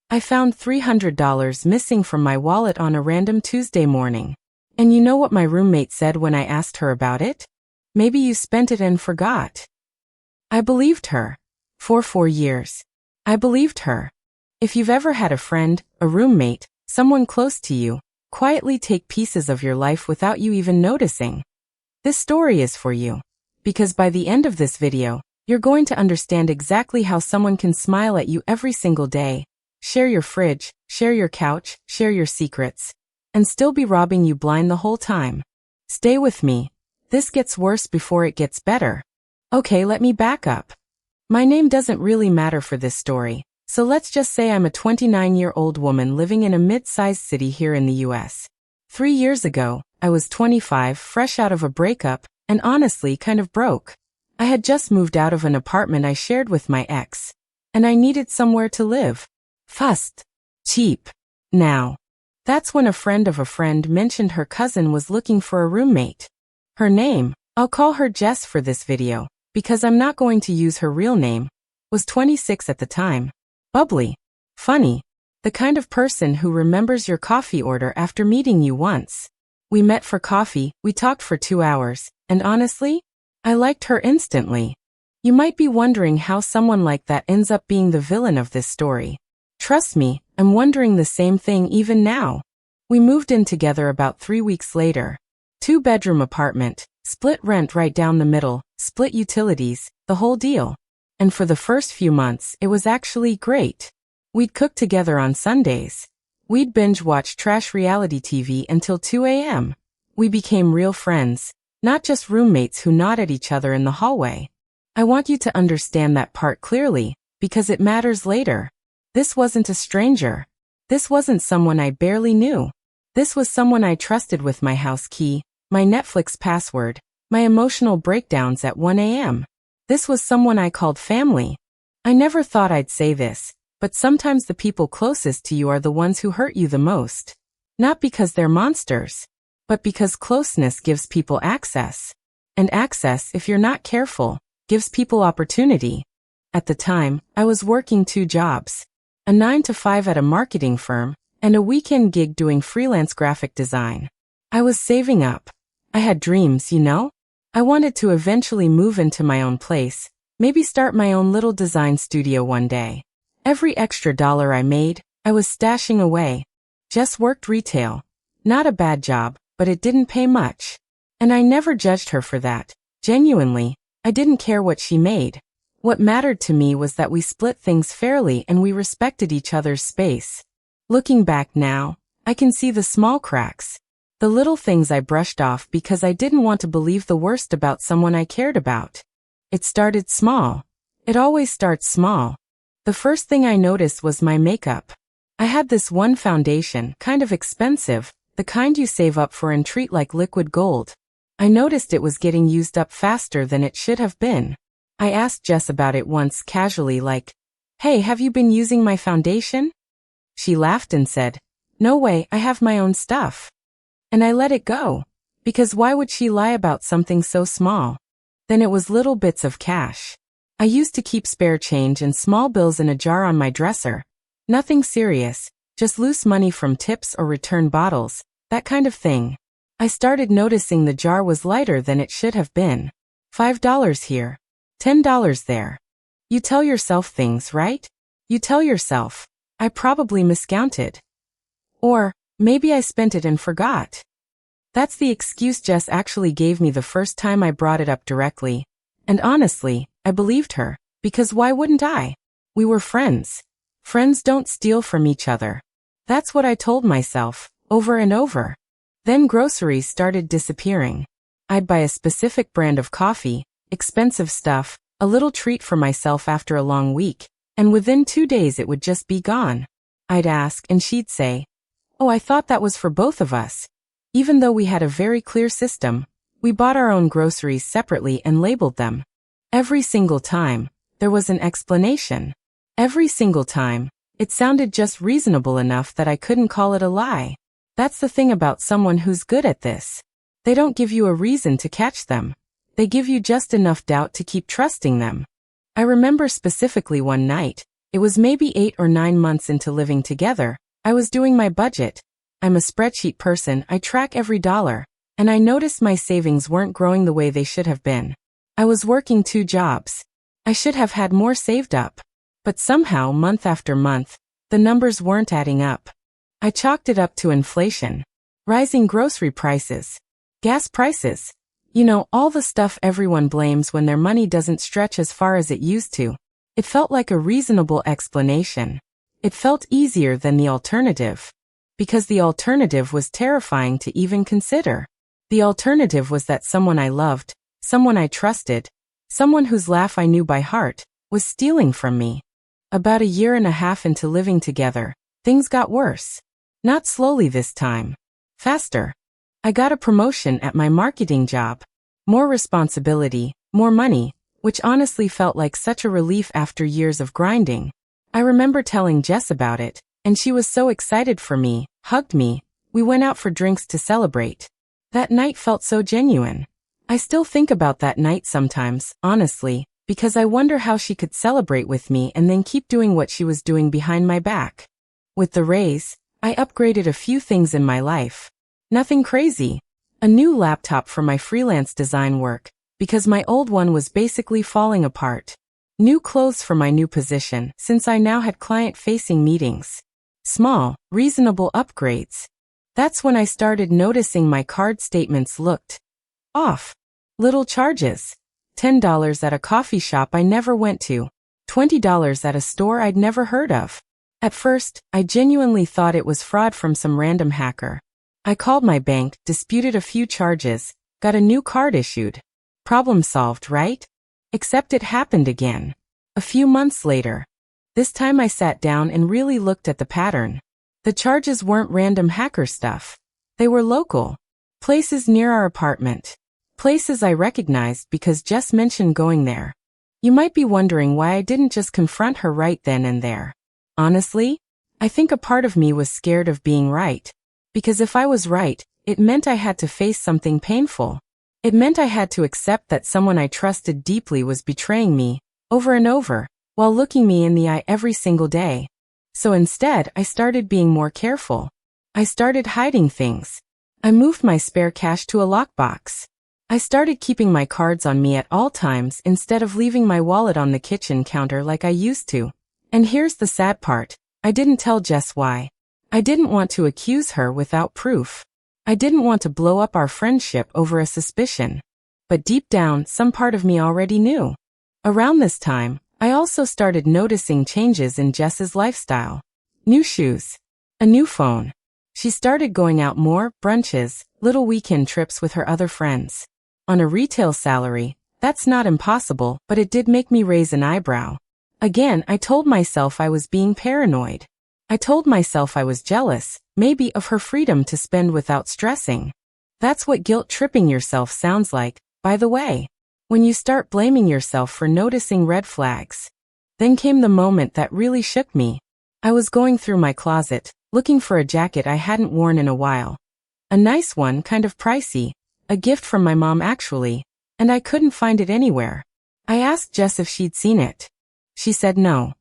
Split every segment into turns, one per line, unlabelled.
I found $300 missing from my wallet on a random Tuesday morning. And you know what my roommate said when I asked her about it? Maybe you spent it and forgot. I believed her. For 4 years. I believed her. If you've ever had a friend, a roommate, someone close to you, quietly take pieces of your life without you even noticing, this story is for you. Because by the end of this video, you're going to understand exactly how someone can smile at you every single day, share your fridge, share your couch, share your secrets, and still be robbing you blind the whole time. Stay with me. This gets worse before it gets better. Okay, let me back up. My name doesn't really matter for this story, so let's just say I'm a 29-year-old woman living in a mid-sized city here in the US. 3 years ago, I was 25, fresh out of a breakup, and honestly kind of broke. I had just moved out of an apartment I shared with my ex, and I needed somewhere to live. Fast. Cheap. Now. That's when a friend of a friend mentioned her cousin was looking for a roommate. Her name, I'll call her Jess for this video, because I'm not going to use her real name, was 26 at the time. Bubbly. Funny. The kind of person who remembers your coffee order after meeting you once. We met for coffee, we talked for 2 hours, and honestly, I liked her instantly. You might be wondering how someone like that ends up being the villain of this story. Trust me, I'm wondering the same thing even now. We moved in together about 3 weeks later. 2-bedroom apartment, split rent right down the middle, split utilities, the whole deal. And for the first few months, it was actually great. We'd cook together on Sundays. We'd binge watch trash reality TV until 2 a.m. We became real friends, not just roommates who nod at each other in the hallway. I want you to understand that part clearly, because it matters later. This wasn't a stranger. This wasn't someone I barely knew. This was someone I trusted with my house key, my Netflix password, my emotional breakdowns at 1 a.m. This was someone I called family. I never thought I'd say this, but sometimes the people closest to you are the ones who hurt you the most. Not because they're monsters, but because closeness gives people access. And access, if you're not careful, gives people opportunity. At the time, I was working 2 jobs. A 9-to-5 at a marketing firm, and a weekend gig doing freelance graphic design. I was saving up. I had dreams, you know? I wanted to eventually move into my own place, maybe start my own little design studio one day. Every extra dollar I made, I was stashing away. Jess worked retail. Not a bad job, but it didn't pay much. And I never judged her for that. Genuinely, I didn't care what she made. What mattered to me was that we split things fairly and we respected each other's space. Looking back now, I can see the small cracks. The little things I brushed off because I didn't want to believe the worst about someone I cared about. It started small. It always starts small. The first thing I noticed was my makeup. I had this one foundation, kind of expensive, the kind you save up for and treat like liquid gold. I noticed it was getting used up faster than it should have been. I asked Jess about it once casually like, "Hey, have you been using my foundation?" She laughed and said, "No way, I have my own stuff." And I let it go. Because why would she lie about something so small? Then it was little bits of cash. I used to keep spare change and small bills in a jar on my dresser. Nothing serious, just loose money from tips or return bottles, that kind of thing. I started noticing the jar was lighter than it should have been. $5 here. $10 there. You tell yourself things, right? You tell yourself, I probably miscounted. Or, maybe I spent it and forgot. That's the excuse Jess actually gave me the first time I brought it up directly. And honestly, I believed her, because why wouldn't I? We were friends. Friends don't steal from each other. That's what I told myself, over and over. Then groceries started disappearing. I'd buy a specific brand of coffee, expensive stuff, a little treat for myself after a long week, and within 2 days it would just be gone. I'd ask and she'd say, "Oh, I thought that was for both of us." Even though we had a very clear system, we bought our own groceries separately and labeled them. Every single time, there was an explanation. Every single time, it sounded just reasonable enough that I couldn't call it a lie. That's the thing about someone who's good at this. They don't give you a reason to catch them. They give you just enough doubt to keep trusting them. I remember specifically one night, It was maybe 8 or 9 months into living together. I was doing my budget. I'm a spreadsheet person, I track every dollar, and I noticed my savings weren't growing the way they should have been. I was working 2 jobs. I should have had more saved up. But somehow, month after month, the numbers weren't adding up. I chalked it up to inflation. Rising grocery prices. Gas prices. You know, all the stuff everyone blames when their money doesn't stretch as far as it used to. It felt like a reasonable explanation. It felt easier than the alternative. Because the alternative was terrifying to even consider. The alternative was that someone I loved, someone I trusted, someone whose laugh I knew by heart, was stealing from me. About a year and a half into living together, things got worse. Not slowly this time. Faster. I got a promotion at my marketing job. More responsibility, more money, which honestly felt like such a relief after years of grinding. I remember telling Jess about it, and she was so excited for me, hugged me. We went out for drinks to celebrate. That night felt so genuine. I still think about that night sometimes, honestly, because I wonder how she could celebrate with me and then keep doing what she was doing behind my back. With the raise, I upgraded a few things in my life. Nothing crazy. A new laptop for my freelance design work, because my old one was basically falling apart. New clothes for my new position, since I now had client-facing meetings. Small, reasonable upgrades. That's when I started noticing my card statements looked off. Little charges. $10 at a coffee shop I never went to. $20 at a store I'd never heard of. At first, I genuinely thought it was fraud from some random hacker. I called my bank, disputed a few charges, got a new card issued. Problem solved, right? Except it happened again. A few months later. This time I sat down and really looked at the pattern. The charges weren't random hacker stuff. They were local. Places near our apartment. Places I recognized because Jess mentioned going there. You might be wondering why I didn't just confront her right then and there. Honestly, I think a part of me was scared of being right. Because if I was right, it meant I had to face something painful. It meant I had to accept that someone I trusted deeply was betraying me, over and over, while looking me in the eye every single day. So instead, I started being more careful. I started hiding things. I moved my spare cash to a lockbox. I started keeping my cards on me at all times instead of leaving my wallet on the kitchen counter like I used to. And here's the sad part. I didn't tell Jess why. I didn't want to accuse her without proof. I didn't want to blow up our friendship over a suspicion. But deep down, some part of me already knew. Around this time, I also started noticing changes in Jess's lifestyle. New shoes. A new phone. She started going out more, brunches, little weekend trips with her other friends. On a retail salary, that's not impossible, but it did make me raise an eyebrow. Again, I told myself I was being paranoid. I told myself I was jealous, maybe of her freedom to spend without stressing. That's what guilt-tripping yourself sounds like, by the way. When you start blaming yourself for noticing red flags. Then came the moment that really shook me. I was going through my closet, looking for a jacket I hadn't worn in a while. A nice one, kind of pricey. A gift from my mom actually, and I couldn't find it anywhere. I asked Jess if she'd seen it. She said no.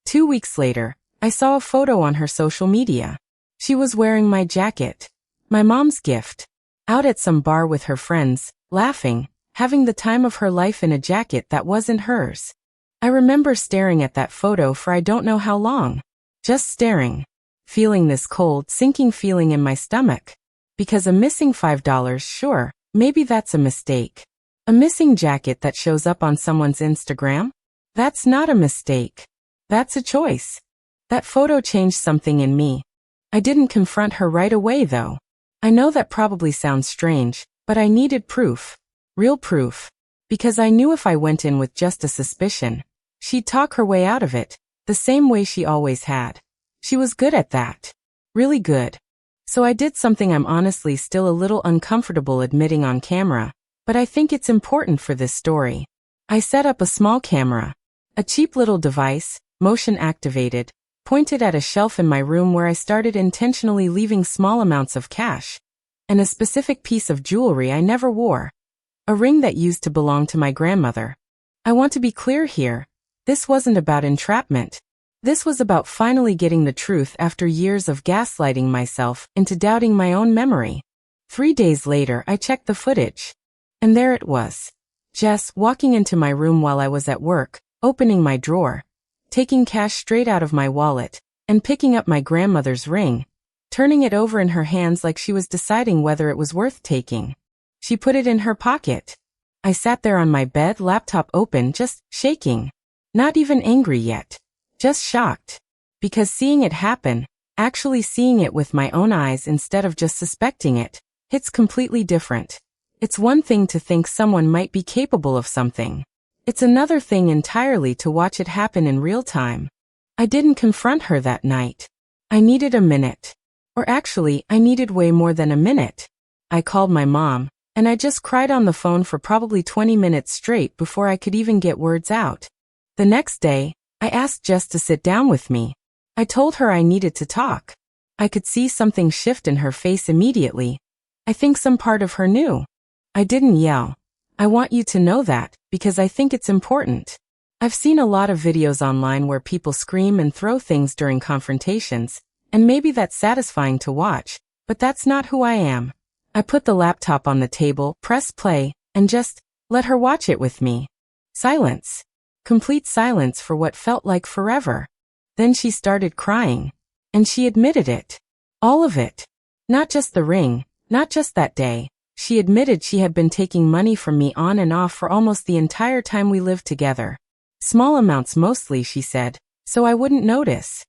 2 weeks later, I saw a photo on her social media. She was wearing my jacket. My mom's gift. Out at some bar with her friends, laughing, having the time of her life in a jacket that wasn't hers. I remember staring at that photo for I don't know how long. Just staring. Feeling this cold, sinking feeling in my stomach. Because a missing $5, sure, maybe that's a mistake. A missing jacket that shows up on someone's Instagram? That's not a mistake. That's a choice. That photo changed something in me. I didn't confront her right away though. I know that probably sounds strange, but I needed proof. Real proof. Because I knew if I went in with just a suspicion, she'd talk her way out of it, the same way she always had. She was good at that. Really good. So I did something I'm honestly still a little uncomfortable admitting on camera, but I think it's important for this story. I set up a small camera. A cheap little device, motion activated, pointed at a shelf in my room where I started intentionally leaving small amounts of cash. And a specific piece of jewelry I never wore. A ring that used to belong to my grandmother. I want to be clear here. This wasn't about entrapment. This was about finally getting the truth after years of gaslighting myself into doubting my own memory. 3 days later, I checked the footage. And there it was. Jess walking into my room while I was at work, opening my drawer, taking cash straight out of my wallet, and picking up my grandmother's ring, turning it over in her hands like she was deciding whether it was worth taking. She put it in her pocket. I sat there on my bed, laptop open, just shaking. Not even angry yet. Just shocked. Because seeing it happen, actually seeing it with my own eyes instead of just suspecting it, hits completely different. It's one thing to think someone might be capable of something. It's another thing entirely to watch it happen in real time. I didn't confront her that night. I needed a minute. Or actually, I needed way more than a minute. I called my mom, and I just cried on the phone for probably 20 minutes straight before I could even get words out. The next day, I asked Jess to sit down with me. I told her I needed to talk. I could see something shift in her face immediately. I think some part of her knew. I didn't yell. I want you to know that, because I think it's important. I've seen a lot of videos online where people scream and throw things during confrontations, and maybe that's satisfying to watch, but that's not who I am. I put the laptop on the table, pressed play, and just let her watch it with me. Silence. Complete silence for what felt like forever. Then she started crying. And she admitted it. All of it. Not just the ring, not just that day. She admitted she had been taking money from me on and off for almost the entire time we lived together. Small amounts mostly, she said, so I wouldn't notice.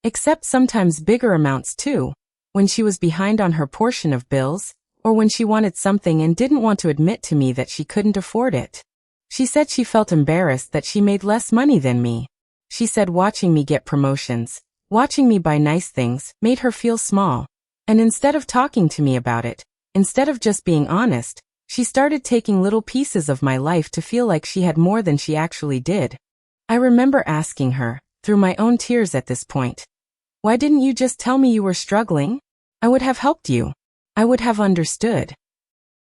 Except sometimes bigger amounts too, when she was behind on her portion of bills, or when she wanted something and didn't want to admit to me that she couldn't afford it. She said she felt embarrassed that she made less money than me. She said watching me get promotions, watching me buy nice things, made her feel small. And instead of talking to me about it, instead of just being honest, she started taking little pieces of my life to feel like she had more than she actually did. I remember asking her, through my own tears at this point, why didn't you just tell me you were struggling? I would have helped you. I would have understood.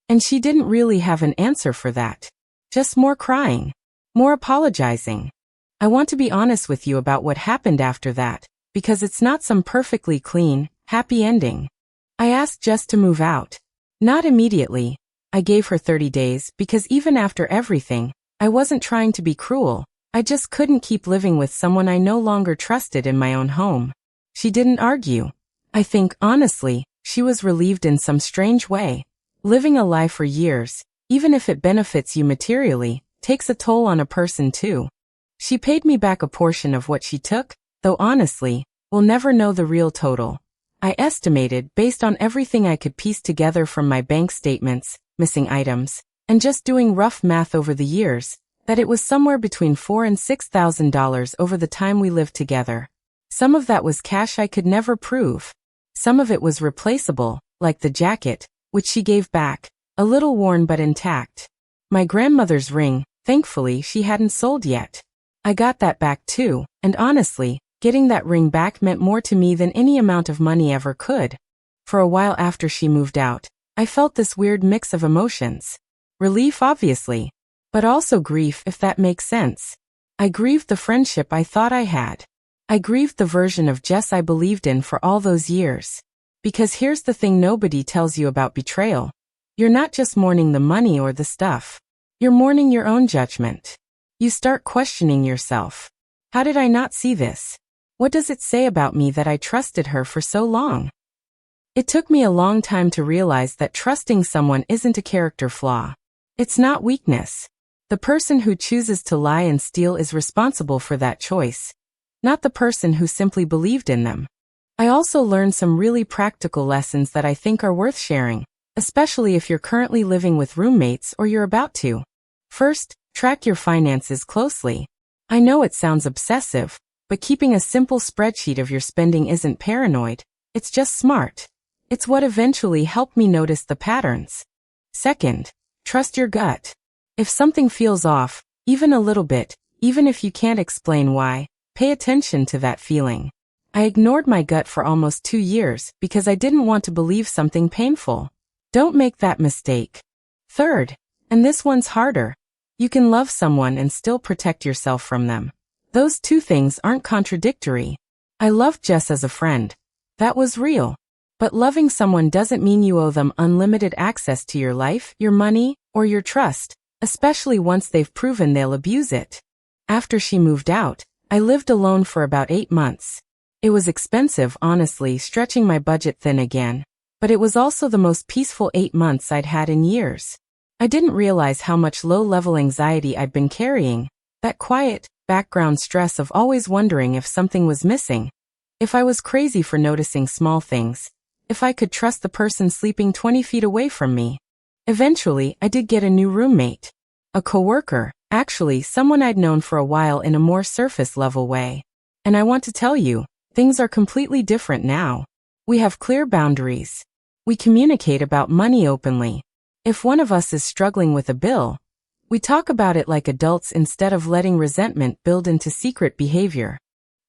And she didn't really have an answer for that. Just more crying. More apologizing. I want to be honest with you about what happened after that, because it's not some perfectly clean, happy ending. I asked Jess to move out. Not immediately. I gave her 30 days because even after everything, I wasn't trying to be cruel. I just couldn't keep living with someone I no longer trusted in my own home. She didn't argue. I think, honestly, she was relieved in some strange way. Living a lie for years, even if it benefits you materially, takes a toll on a person too. She paid me back a portion of what she took, though honestly, we'll never know the real total. I estimated, based on everything I could piece together from my bank statements, missing items, and just doing rough math over the years, that it was somewhere between $4,000 and $6,000 over the time we lived together. Some of that was cash I could never prove. Some of it was replaceable, like the jacket, which she gave back, a little worn but intact. My grandmother's ring, thankfully she hadn't sold yet. I got that back too, and honestly, getting that ring back meant more to me than any amount of money ever could. For a while after she moved out, I felt this weird mix of emotions. Relief, obviously, but also grief, if that makes sense. I grieved the friendship I thought I had. I grieved the version of Jess I believed in for all those years. Because here's the thing nobody tells you about betrayal. You're not just mourning the money or the stuff. You're mourning your own judgment. You start questioning yourself. How did I not see this? What does it say about me that I trusted her for so long? It took me a long time to realize that trusting someone isn't a character flaw. It's not weakness. The person who chooses to lie and steal is responsible for that choice, not the person who simply believed in them. I also learned some really practical lessons that I think are worth sharing, especially if you're currently living with roommates or you're about to. First, track your finances closely. I know it sounds obsessive, but keeping a simple spreadsheet of your spending isn't paranoid, it's just smart. It's what eventually helped me notice the patterns. Second, trust your gut. If something feels off, even a little bit, even if you can't explain why, pay attention to that feeling. I ignored my gut for almost 2 years because I didn't want to believe something painful. Don't make that mistake. Third, and this one's harder, you can love someone and still protect yourself from them. Those two things aren't contradictory. I loved Jess as a friend. That was real. But loving someone doesn't mean you owe them unlimited access to your life, your money, or your trust, especially once they've proven they'll abuse it. After she moved out, I lived alone for about 8 months. It was expensive, honestly, stretching my budget thin again. But it was also the most peaceful 8 months I'd had in years. I didn't realize how much low-level anxiety I'd been carrying, that quiet, background stress of always wondering if something was missing, if I was crazy for noticing small things, if I could trust the person sleeping 20 feet away from me. Eventually, I did get a new roommate. A coworker, actually someone I'd known for a while in a more surface-level way. And I want to tell you, things are completely different now. We have clear boundaries. We communicate about money openly. If one of us is struggling with a bill, we talk about it like adults instead of letting resentment build into secret behavior.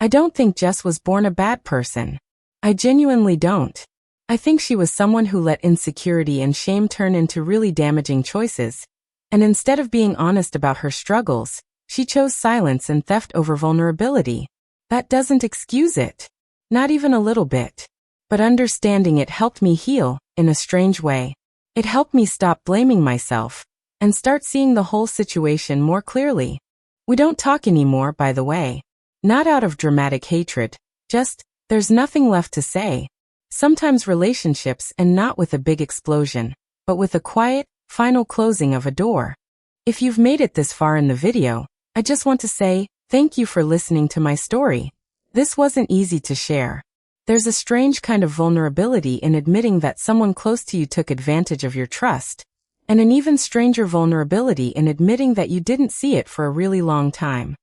I don't think Jess was born a bad person. I genuinely don't. I think she was someone who let insecurity and shame turn into really damaging choices. And instead of being honest about her struggles, she chose silence and theft over vulnerability. That doesn't excuse it. Not even a little bit. But understanding it helped me heal, in a strange way. It helped me stop blaming myself and start seeing the whole situation more clearly. We don't talk anymore, by the way. Not out of dramatic hatred, just, there's nothing left to say. Sometimes relationships end not with a big explosion, but with a quiet, final closing of a door. If you've made it this far in the video, I just want to say, thank you for listening to my story. This wasn't easy to share. There's a strange kind of vulnerability in admitting that someone close to you took advantage of your trust, and an even stranger vulnerability in admitting that you didn't see it for a really long time.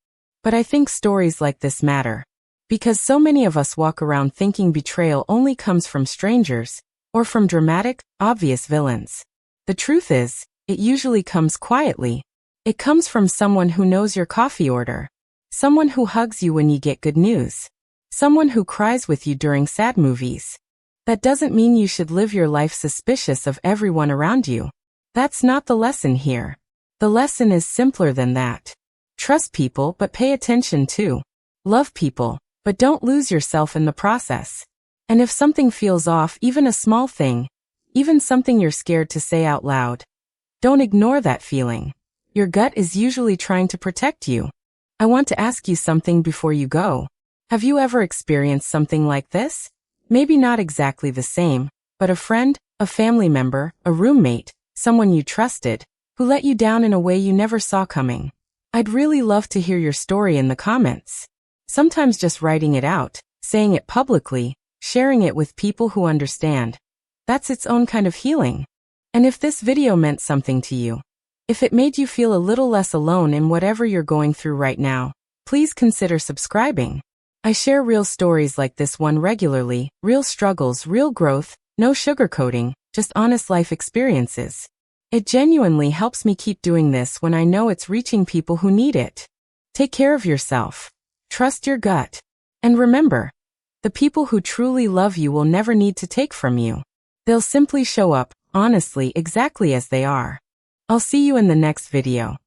But I think stories like this matter. Because so many of us walk around thinking betrayal only comes from strangers, or from dramatic, obvious villains. The truth is, it usually comes quietly. It comes from someone who knows your coffee order. Someone who hugs you when you get good news. Someone who cries with you during sad movies. That doesn't mean you should live your life suspicious of everyone around you. That's not the lesson here. The lesson is simpler than that. Trust people, but pay attention too. Love people, but don't lose yourself in the process. And if something feels off, even a small thing, even something you're scared to say out loud, don't ignore that feeling. Your gut is usually trying to protect you. I want to ask you something before you go. Have you ever experienced something like this? Maybe not exactly the same, but a friend, a family member, a roommate, someone you trusted, who let you down in a way you never saw coming. I'd really love to hear your story in the comments. Sometimes just writing it out, saying it publicly, sharing it with people who understand. That's its own kind of healing. And if this video meant something to you, if it made you feel a little less alone in whatever you're going through right now, please consider subscribing. I share real stories like this one regularly, real struggles, real growth, no sugarcoating, just honest life experiences. It genuinely helps me keep doing this when I know it's reaching people who need it. Take care of yourself. Trust your gut. And remember, the people who truly love you will never need to take from you. They'll simply show up, honestly, exactly as they are. I'll see you in the next video.